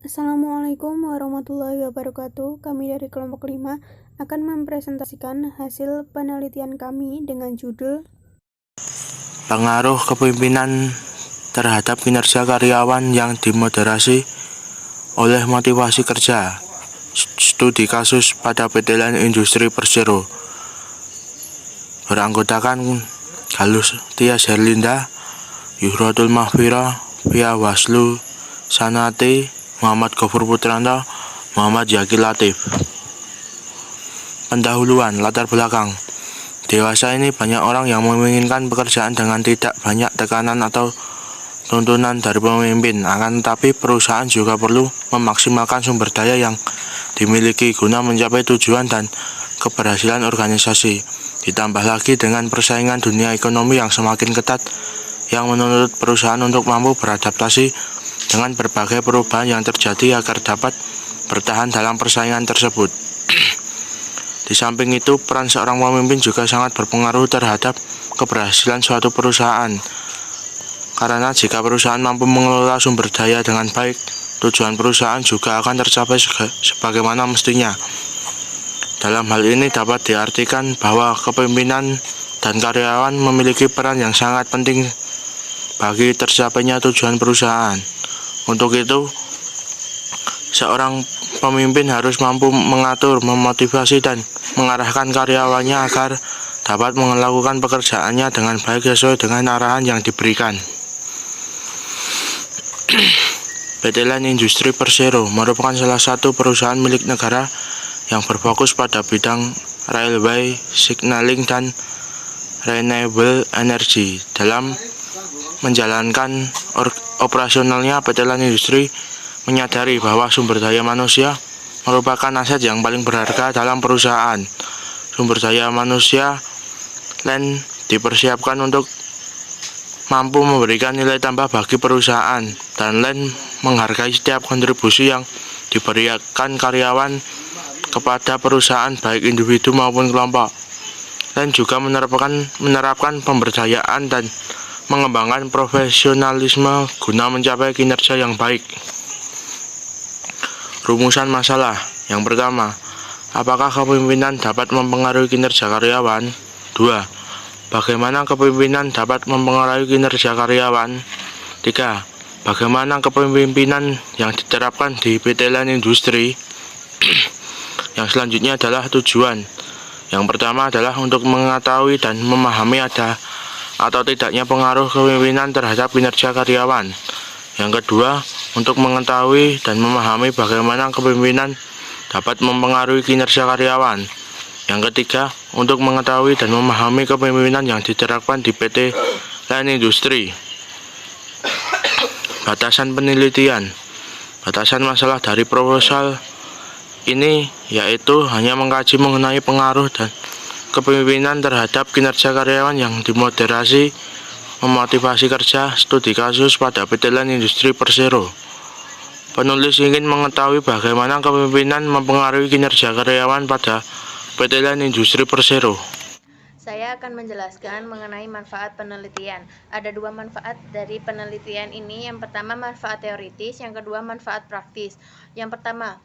Assalamualaikum warahmatullahi wabarakatuh. Kami dari kelompok 5 akan mempresentasikan hasil penelitian kami dengan judul Pengaruh kepemimpinan terhadap kinerja karyawan yang dimoderasi oleh motivasi kerja. Studi kasus pada PT Line Industri Persero. Beranggotakan Galus Tias Herlinda, Yuhrotul Mahfira, Pia Waslu, Sanate, Muhammad Gofur Putranto, Muhammad Yaki Latif. Pendahuluan, latar belakang. Dewasa ini banyak orang yang menginginkan pekerjaan dengan tidak banyak tekanan atau tuntunan dari pemimpin. Akan tetapi perusahaan juga perlu memaksimalkan sumber daya yang dimiliki guna mencapai tujuan dan keberhasilan organisasi. Ditambah lagi dengan persaingan dunia ekonomi yang semakin ketat yang menuntut perusahaan untuk mampu beradaptasi dengan berbagai perubahan yang terjadi agar dapat bertahan dalam persaingan tersebut. Di samping itu, peran seorang pemimpin juga sangat berpengaruh terhadap keberhasilan suatu perusahaan. Karena jika perusahaan mampu mengelola sumber daya dengan baik, tujuan perusahaan juga akan tercapai sebagaimana mestinya. Dalam hal ini dapat diartikan bahwa kepemimpinan dan karyawan memiliki peran yang sangat penting bagi tercapainya tujuan perusahaan. Untuk itu, seorang pemimpin harus mampu mengatur, memotivasi, dan mengarahkan karyawannya agar dapat melakukan pekerjaannya dengan baik sesuai dengan arahan yang diberikan. PT Line Industri Persero merupakan salah satu perusahaan milik negara yang berfokus pada bidang railway, signaling, dan renewable energy. Dalam menjalankan operasionalnya, PT Line Industri menyadari bahwa sumber daya manusia merupakan aset yang paling berharga dalam perusahaan. Sumber daya manusia Line dipersiapkan untuk mampu memberikan nilai tambah bagi perusahaan, dan Line menghargai setiap kontribusi yang diberikan karyawan kepada perusahaan baik individu maupun kelompok. Line juga menerapkan pemberdayaan dan mengembangkan profesionalisme guna mencapai kinerja yang baik. Rumusan masalah. Yang pertama, apakah kepemimpinan dapat mempengaruhi kinerja karyawan? 2. Bagaimana kepemimpinan dapat mempengaruhi kinerja karyawan? 3. Bagaimana kepemimpinan yang diterapkan di PT Line Industri? Yang selanjutnya adalah tujuan. Yang pertama adalah untuk mengetahui dan memahami ada atau tidaknya pengaruh kepemimpinan terhadap kinerja karyawan. Yang kedua, untuk mengetahui dan memahami bagaimana kepemimpinan dapat mempengaruhi kinerja karyawan. Yang ketiga, untuk mengetahui dan memahami kepemimpinan yang diterapkan di PT Line Industri. Batasan penelitian. Batasan masalah dari proposal ini yaitu hanya mengkaji mengenai pengaruh dan kepemimpinan terhadap kinerja karyawan yang dimoderasi, memotivasi kerja, studi kasus pada PT Line Industri Persero. Penulis ingin mengetahui bagaimana kepemimpinan mempengaruhi kinerja karyawan pada PT Line Industri Persero. Saya akan menjelaskan mengenai manfaat penelitian. Ada dua manfaat dari penelitian ini. Yang pertama manfaat teoritis, yang kedua manfaat praktis. Yang pertama,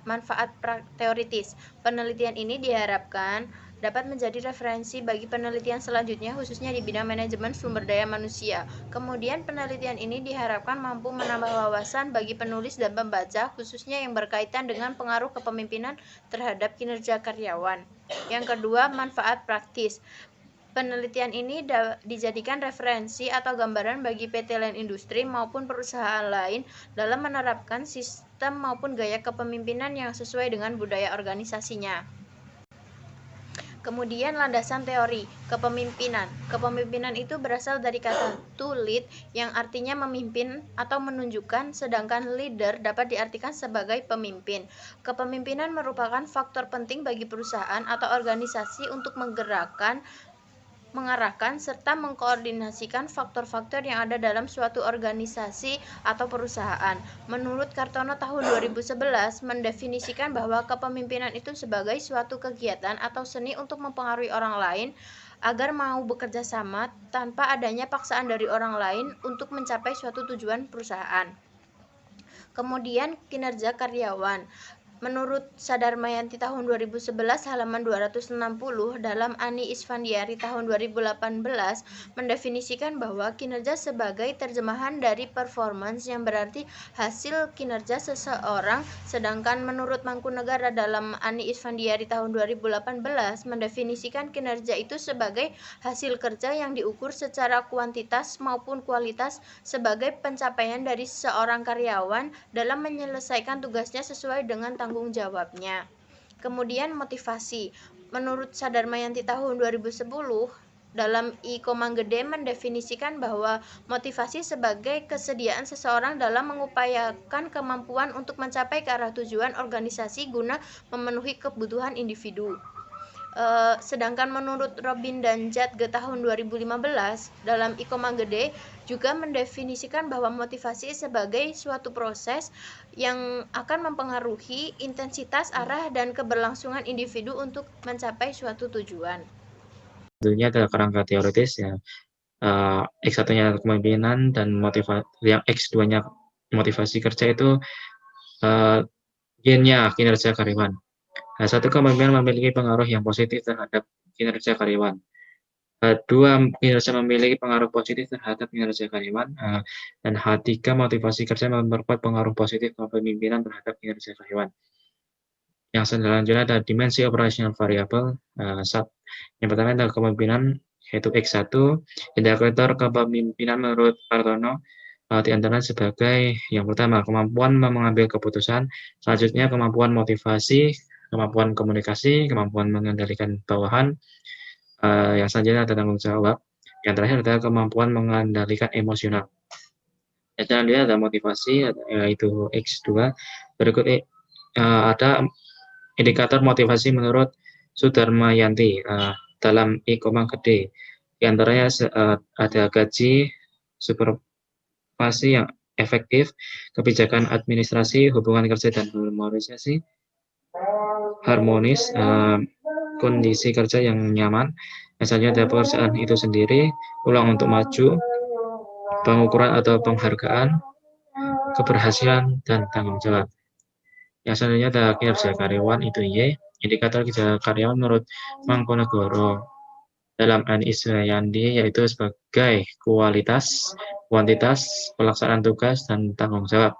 manfaat teoritis. Penelitian ini diharapkan dapat menjadi referensi bagi penelitian selanjutnya khususnya di bidang manajemen sumber daya manusia. Kemudian penelitian ini diharapkan mampu menambah wawasan bagi penulis dan pembaca khususnya yang berkaitan dengan pengaruh kepemimpinan terhadap kinerja karyawan. Yang kedua, manfaat praktis. Penelitian ini dijadikan referensi atau gambaran bagi PT Line Industri maupun perusahaan lain dalam menerapkan sistem maupun gaya kepemimpinan yang sesuai dengan budaya organisasinya. Kemudian landasan teori kepemimpinan. Kepemimpinan itu berasal dari kata to lead yang artinya memimpin atau menunjukkan, sedangkan leader dapat diartikan sebagai pemimpin. Kepemimpinan merupakan faktor penting bagi perusahaan atau organisasi untuk mengarahkan serta mengkoordinasikan faktor-faktor yang ada dalam suatu organisasi atau perusahaan. Menurut Kartono tahun 2011 mendefinisikan bahwa kepemimpinan itu sebagai suatu kegiatan atau seni untuk mempengaruhi orang lain agar mau bekerja sama tanpa adanya paksaan dari orang lain untuk mencapai suatu tujuan perusahaan. Kemudian kinerja karyawan. Menurut Sadarmayanti tahun 2011 halaman 260 dalam Ani Isfandiari tahun 2018 mendefinisikan bahwa kinerja sebagai terjemahan dari performance yang berarti hasil kinerja seseorang, sedangkan menurut Mangkunegara dalam Ani Isfandiari tahun 2018 mendefinisikan kinerja itu sebagai hasil kerja yang diukur secara kuantitas maupun kualitas sebagai pencapaian dari seorang karyawan dalam menyelesaikan tugasnya sesuai dengan tanggung jawabnya. Kemudian motivasi. Menurut Sadarmayanti tahun 2010 dalam I Komang-Gede mendefinisikan bahwa motivasi sebagai kesediaan seseorang dalam mengupayakan kemampuan untuk mencapai ke arah tujuan organisasi guna memenuhi kebutuhan individu. Sedangkan menurut Robin dan Jadge tahun 2015 dalam I Komang-Gede juga mendefinisikan bahwa motivasi sebagai suatu proses yang akan mempengaruhi intensitas, arah, dan keberlangsungan individu untuk mencapai suatu tujuan. Tentunya adalah kerangka teoritis ya. X1-nya kepemimpinan dan yang X2-nya motivasi kerja itu gennya kinerja karyawan. Nah, satu kepemimpinan memiliki pengaruh yang positif terhadap kinerja karyawan. Dua, kinerja memiliki pengaruh positif terhadap kinerja karyawan. Dan H3, motivasi kerja memperkuat pengaruh positif kepemimpinan terhadap kinerja karyawan. Yang selanjutnya ada dimensi operational variable. Yang pertama adalah kepemimpinan, yaitu X1. Indikator kepemimpinan menurut Partono di antara sebagai yang pertama, kemampuan mengambil keputusan, selanjutnya kemampuan motivasi, kemampuan komunikasi, kemampuan mengendalikan bawahan, yang selanjutnya ada tanggung jawab, yang terakhir adalah kemampuan mengendalikan emosional. Yang selanjutnya ada motivasi, yaitu X2. Berikut ada indikator motivasi menurut Sudarmayanti dalam I Komang-Gede. Di antaranya ada gaji, supervisi yang efektif, kebijakan administrasi, hubungan kerja dan harmonis, kondisi kerja yang nyaman, misalnya ada pekerjaan itu sendiri, peluang untuk maju, pengukuran atau penghargaan, keberhasilan, dan tanggung jawab. Yang selanjutnya ada kinerja karyawan, itu Y. Indikator kinerja karyawan menurut Mangkunegara dalam Ani Isfandiari yaitu sebagai kualitas, kuantitas, pelaksanaan tugas, dan tanggung jawab.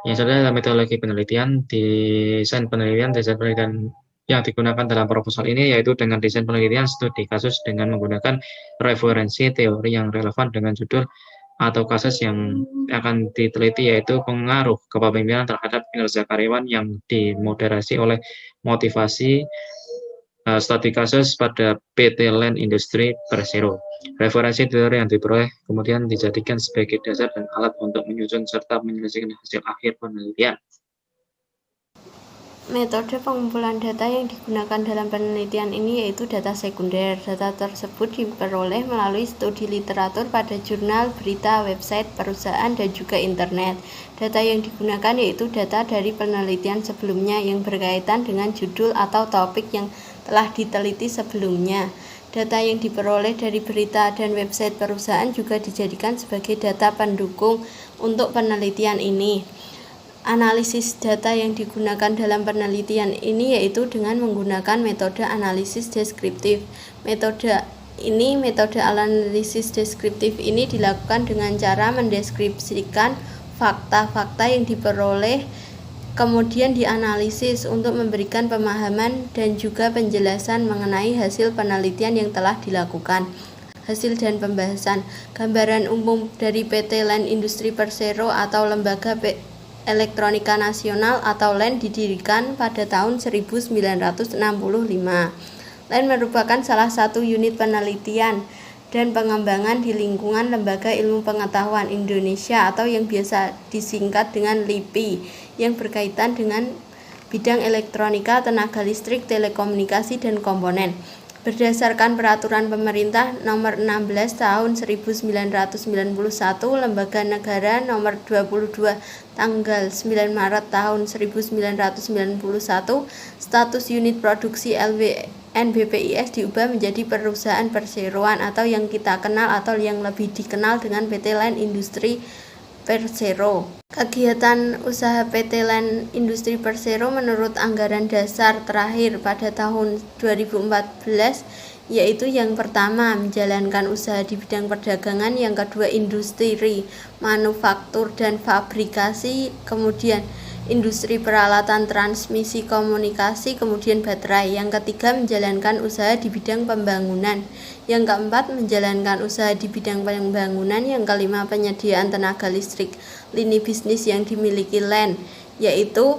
Yang selanjutnya adalah metodologi penelitian. Desain penelitian yang digunakan dalam proposal ini yaitu dengan desain penelitian studi kasus dengan menggunakan referensi teori yang relevan dengan judul atau kasus yang akan diteliti, yaitu pengaruh kepemimpinan terhadap kinerja karyawan yang dimoderasi oleh motivasi, studi kasus pada PT Land Industri Persero. Referensi teori yang diperoleh kemudian dijadikan sebagai dasar dan alat untuk menyusun serta menyelesaikan hasil akhir penelitian. Metode pengumpulan data yang digunakan dalam penelitian ini yaitu data sekunder. Data tersebut diperoleh melalui studi literatur pada jurnal, berita, website, perusahaan, dan juga internet. Data yang digunakan yaitu data dari penelitian sebelumnya yang berkaitan dengan judul atau topik yang telah diteliti sebelumnya. Data yang diperoleh dari berita dan website perusahaan juga dijadikan sebagai data pendukung untuk penelitian ini. Analisis data yang digunakan dalam penelitian ini yaitu dengan menggunakan metode analisis deskriptif. Metode analisis deskriptif ini dilakukan dengan cara mendeskripsikan fakta-fakta yang diperoleh, kemudian dianalisis untuk memberikan pemahaman dan juga penjelasan mengenai hasil penelitian yang telah dilakukan. Hasil dan pembahasan. Gambaran umum dari PT Land Industri Persero atau Lembaga Elektronika Nasional atau LAN didirikan pada tahun 1965. LAN merupakan salah satu unit penelitian dan pengembangan di lingkungan Lembaga Ilmu Pengetahuan Indonesia atau yang biasa disingkat dengan LIPI yang berkaitan dengan bidang elektronika, tenaga listrik, telekomunikasi, dan komponen. Berdasarkan Peraturan Pemerintah Nomor 16 Tahun 1991, Lembaga Negara Nomor 22 Tanggal 9 Maret Tahun 1991, status unit produksi LNBPIS diubah menjadi Perusahaan Perseroan atau yang kita kenal atau yang lebih dikenal dengan PT Land Industri Persero. Kegiatan usaha PT LAN Industri Persero menurut anggaran dasar terakhir pada tahun 2014 yaitu yang pertama menjalankan usaha di bidang perdagangan, yang kedua industri manufaktur dan fabrikasi, kemudian industri peralatan transmisi komunikasi, kemudian baterai. Yang ketiga menjalankan usaha di bidang pembangunan. Yang keempat menjalankan usaha di bidang pembangunan. Yang kelima penyediaan tenaga listrik lini bisnis yang dimiliki LAN, yaitu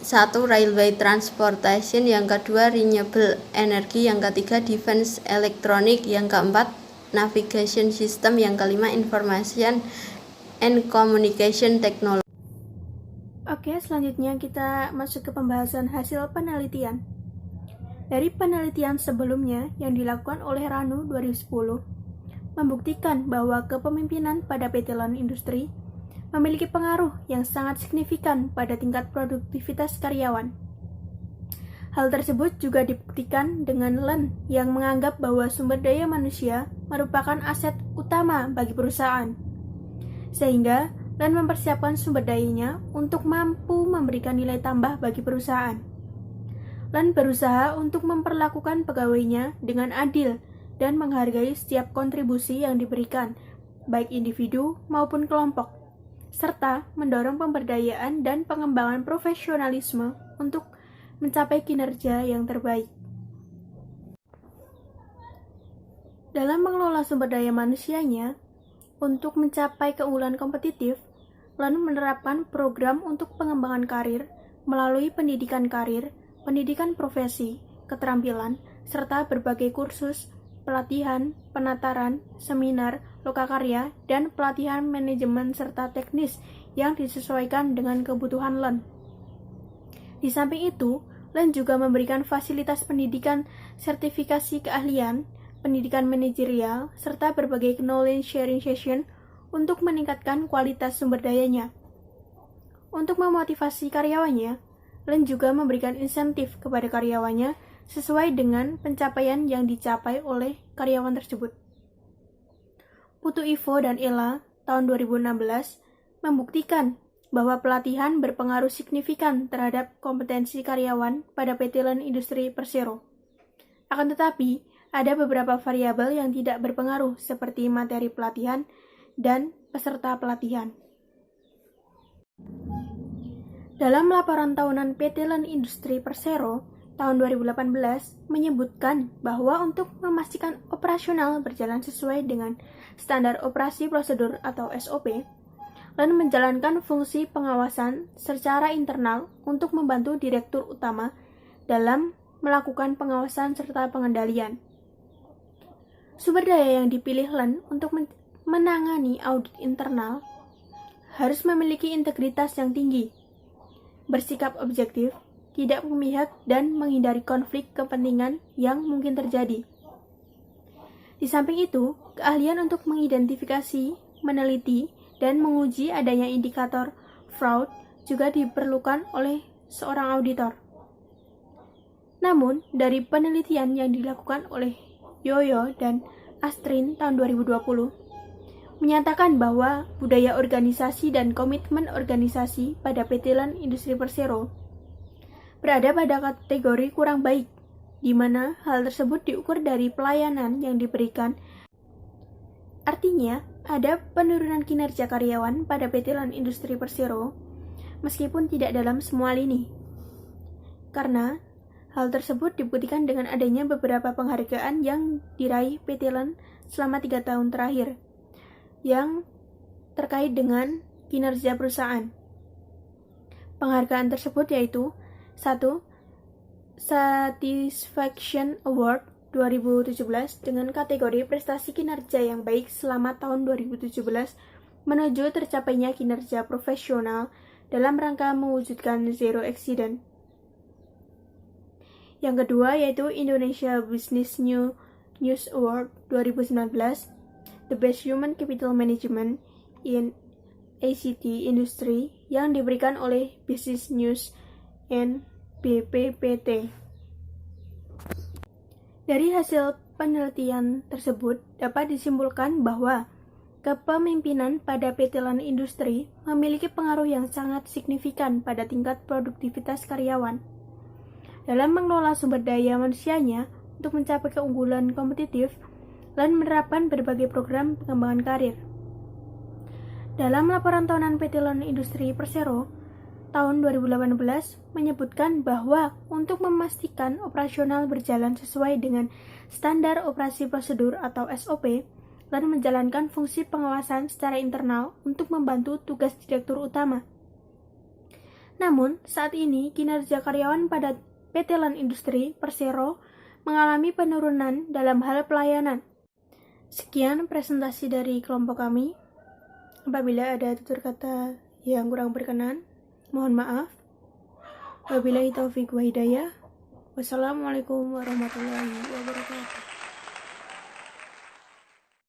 satu railway transportation, yang kedua renewable energy, yang ketiga defense electronic, yang keempat navigation system, yang kelima information and communication technology. Oke, selanjutnya kita masuk ke pembahasan hasil penelitian. Dari penelitian sebelumnya yang dilakukan oleh Ranu 2010, membuktikan bahwa kepemimpinan pada PT LAN Industri memiliki pengaruh yang sangat signifikan pada tingkat produktivitas karyawan. Hal tersebut juga dibuktikan dengan LAN yang menganggap bahwa sumber daya manusia merupakan aset utama bagi perusahaan, sehingga LAN mempersiapkan sumber dayanya untuk mampu memberikan nilai tambah bagi perusahaan. LAN berusaha untuk memperlakukan pegawainya dengan adil dan menghargai setiap kontribusi yang diberikan, baik individu maupun kelompok, serta mendorong pemberdayaan dan pengembangan profesionalisme untuk mencapai kinerja yang terbaik. Dalam mengelola sumber daya manusianya, untuk mencapai keunggulan kompetitif, LAN menerapkan program untuk pengembangan karir melalui pendidikan karir, pendidikan profesi, keterampilan, serta berbagai kursus, pelatihan, penataran, seminar, lokakarya, dan pelatihan manajemen serta teknis yang disesuaikan dengan kebutuhan LAN. Di samping itu, LAN juga memberikan fasilitas pendidikan, sertifikasi keahlian, pendidikan manajerial, serta berbagai knowledge sharing session untuk meningkatkan kualitas sumber dayanya. Untuk memotivasi karyawannya, LAN juga memberikan insentif kepada karyawannya sesuai dengan pencapaian yang dicapai oleh karyawan tersebut. Putu Ivo dan Ella tahun 2016 membuktikan bahwa pelatihan berpengaruh signifikan terhadap kompetensi karyawan pada PT LAN Industri Persero. Akan tetapi, ada beberapa variabel yang tidak berpengaruh seperti materi pelatihan dan peserta pelatihan. Dalam laporan tahunan PT LAN Industri Persero tahun 2018 menyebutkan bahwa untuk memastikan operasional berjalan sesuai dengan standar operasi prosedur atau SOP, LAN menjalankan fungsi pengawasan secara internal untuk membantu direktur utama dalam melakukan pengawasan serta pengendalian. Sumber daya yang dipilih LAN untuk menangani audit internal harus memiliki integritas yang tinggi, bersikap objektif, tidak memihak, dan menghindari konflik kepentingan yang mungkin terjadi. Di samping itu, keahlian untuk mengidentifikasi, meneliti, dan menguji adanya indikator fraud juga diperlukan oleh seorang auditor. Namun, dari penelitian yang dilakukan oleh Yoyo dan Astrin tahun 2020, menyatakan bahwa budaya organisasi dan komitmen organisasi pada PT LAN Industri Persero berada pada kategori kurang baik, di mana hal tersebut diukur dari pelayanan yang diberikan. Artinya, ada penurunan kinerja karyawan pada PT LAN Industri Persero, meskipun tidak dalam semua lini. Karena hal tersebut dibuktikan dengan adanya beberapa penghargaan yang diraih PT LAN selama 3 tahun terakhir, yang terkait dengan kinerja perusahaan. Penghargaan tersebut yaitu 1. Satisfaction Award 2017 dengan kategori prestasi kinerja yang baik selama tahun 2017 menuju tercapainya kinerja profesional dalam rangka mewujudkan zero accident. Yang kedua yaitu Indonesia Business News Award 2019, The Best Human Capital Management in ICT Industry yang diberikan oleh Business News and BPPT. Dari hasil penelitian tersebut dapat disimpulkan bahwa kepemimpinan pada PT LAN Industri memiliki pengaruh yang sangat signifikan pada tingkat produktivitas karyawan. Dalam mengelola sumber daya manusianya untuk mencapai keunggulan kompetitif, LAN menerapkan berbagai program pengembangan karir. Dalam laporan tahunan PT LAN Industri Persero tahun 2018 menyebutkan bahwa untuk memastikan operasional berjalan sesuai dengan standar operasi prosedur atau SOP, LAN menjalankan fungsi pengawasan secara internal untuk membantu tugas direktur utama. Namun, saat ini kinerja karyawan pada PT LAN Industri Persero mengalami penurunan dalam hal pelayanan. Sekian presentasi dari kelompok kami. Apabila ada tutur kata yang kurang berkenan, mohon maaf. Wabillahi taufiq wa hidayah. Wassalamualaikum warahmatullahi wabarakatuh.